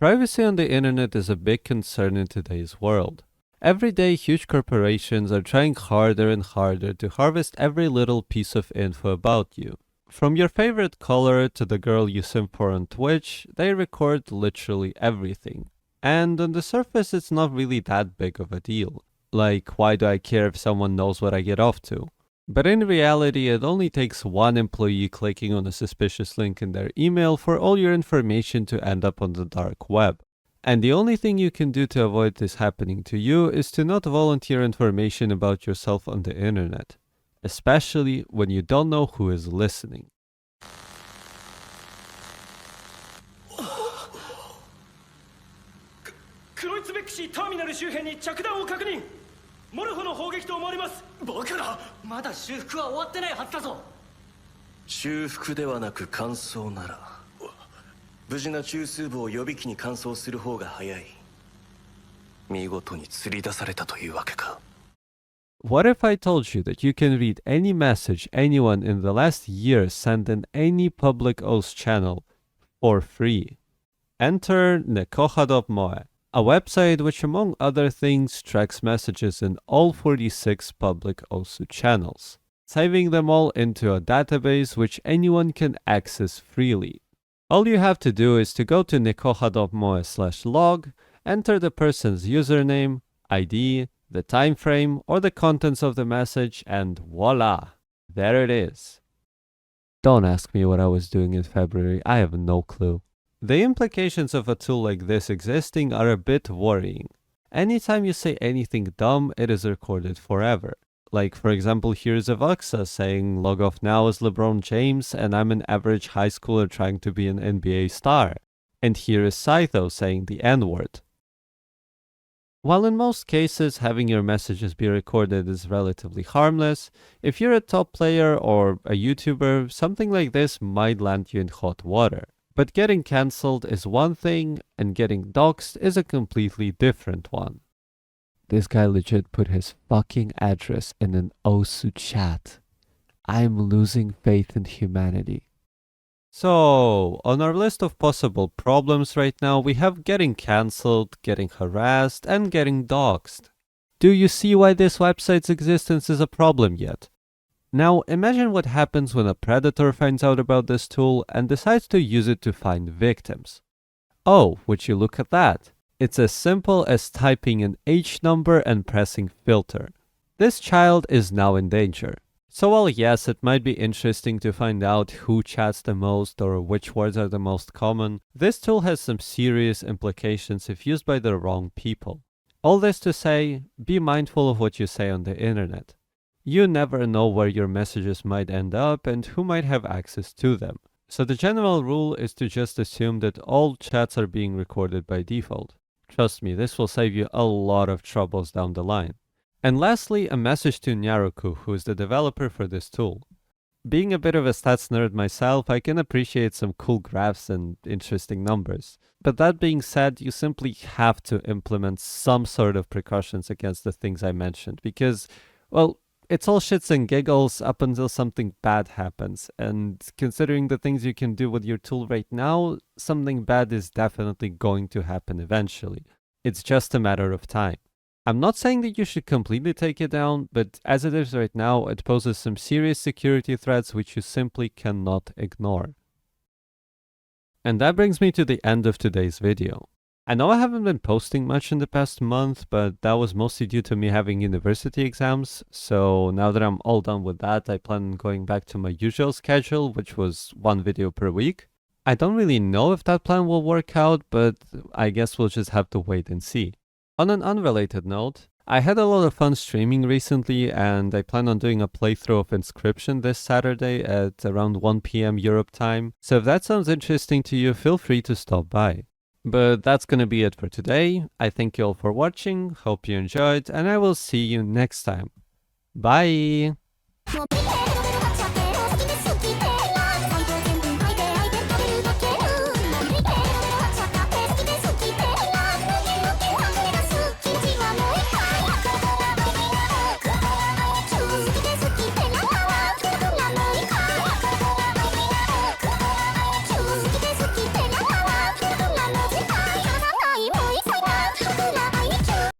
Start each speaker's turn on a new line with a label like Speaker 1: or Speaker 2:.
Speaker 1: Privacy on the internet is a big concern in today's world. Every day, huge corporations are trying harder and harder to harvest every little piece of info about you. From your favorite color to the girl you simp for on Twitch, they record literally everything. And on the surface, it's not really that big of a deal. Like, why do I care if someone knows what I get off to? But in reality, it only takes one employee clicking on a suspicious link in their email for all your information to end up on the dark web. And the only thing you can do to avoid this happening to you is to not volunteer information about yourself on the internet, especially when you don't know who is listening. What if I told you that you can read any message anyone in the last year sent in any public OS channel for free? Enter Nekoha.moe, a website which, among other things, tracks messages in all 46 public OSU channels, saving them all into a database which anyone can access freely. All you have to do is to go to Nekoha.moe/log, enter the person's username, ID, the time frame, or the contents of the message, and voila! There it is. Don't ask me what I was doing in February, I have no clue. The implications of a tool like this existing are a bit worrying. Anytime you say anything dumb, it is recorded forever. Like, for example, here's Avoxa saying log off now as LeBron James and I'm an average high schooler trying to be an NBA star. And here is Saito saying the N-word. While in most cases having your messages be recorded is relatively harmless, if you're a top player or a YouTuber, something like this might land you in hot water. But getting cancelled is one thing, and getting doxxed is a completely different one. This guy legit put his fucking address in an OSU chat. I'm losing faith in humanity. So, on our list of possible problems right now, we have getting cancelled, getting harassed, and getting doxxed. Do you see why this website's existence is a problem yet? Now, imagine what happens when a predator finds out about this tool and decides to use it to find victims. Oh, would you look at that? It's as simple as typing an H number and pressing filter. This child is now in danger. So while yes, it might be interesting to find out who chats the most or which words are the most common, this tool has some serious implications if used by the wrong people. All this to say, be mindful of what you say on the internet. You never know where your messages might end up and who might have access to them. So the general rule is to just assume that all chats are being recorded by default. Trust me, this will save you a lot of troubles down the line. And lastly, a message to Nyaruku, who is the developer for this tool. Being a bit of a stats nerd myself, I can appreciate some cool graphs and interesting numbers. But that being said, you simply have to implement some sort of precautions against the things I mentioned because, well, it's all shits and giggles up until something bad happens, and considering the things you can do with your tool right now, something bad is definitely going to happen eventually. It's just a matter of time. I'm not saying that you should completely take it down, but as it is right now, it poses some serious security threats which you simply cannot ignore. And that brings me to the end of today's video. I know I haven't been posting much in the past month, but that was mostly due to me having university exams, so now that I'm all done with that, I plan on going back to my usual schedule, which was one video per week. I don't really know if that plan will work out, but I guess we'll just have to wait and see. On an unrelated note, I had a lot of fun streaming recently, and I plan on doing a playthrough of Inscription this Saturday at around 1 PM Europe time, so if that sounds interesting to you, feel free to stop by. But that's gonna be it for today. I thank you all for watching, hope you enjoyed, and I will see you next time. Bye!